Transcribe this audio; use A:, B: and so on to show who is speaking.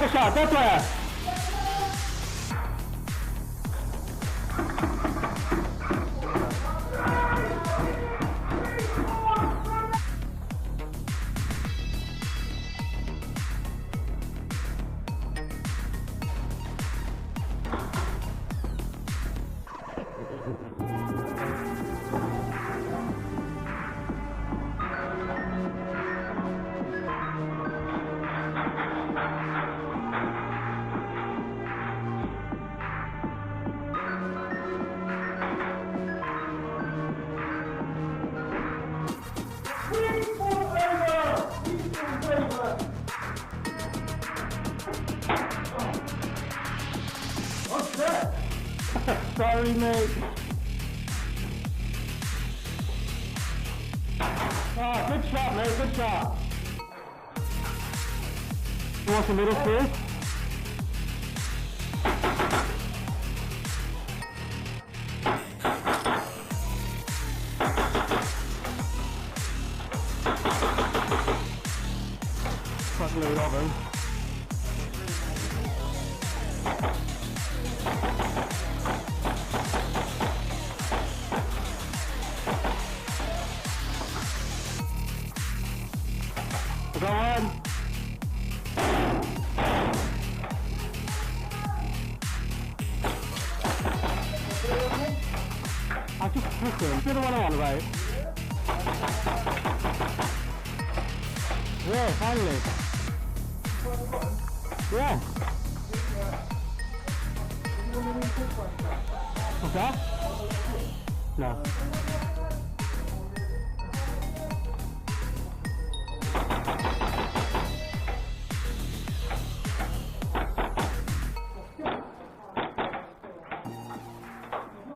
A: Good shot, go player. Sorry, mate. Ah, good shot, mate, good shot. You want some middle speed? Front load of him. Go on. I just took him. Do the one I want, right? Yeah, finally. Yeah. What's that? No.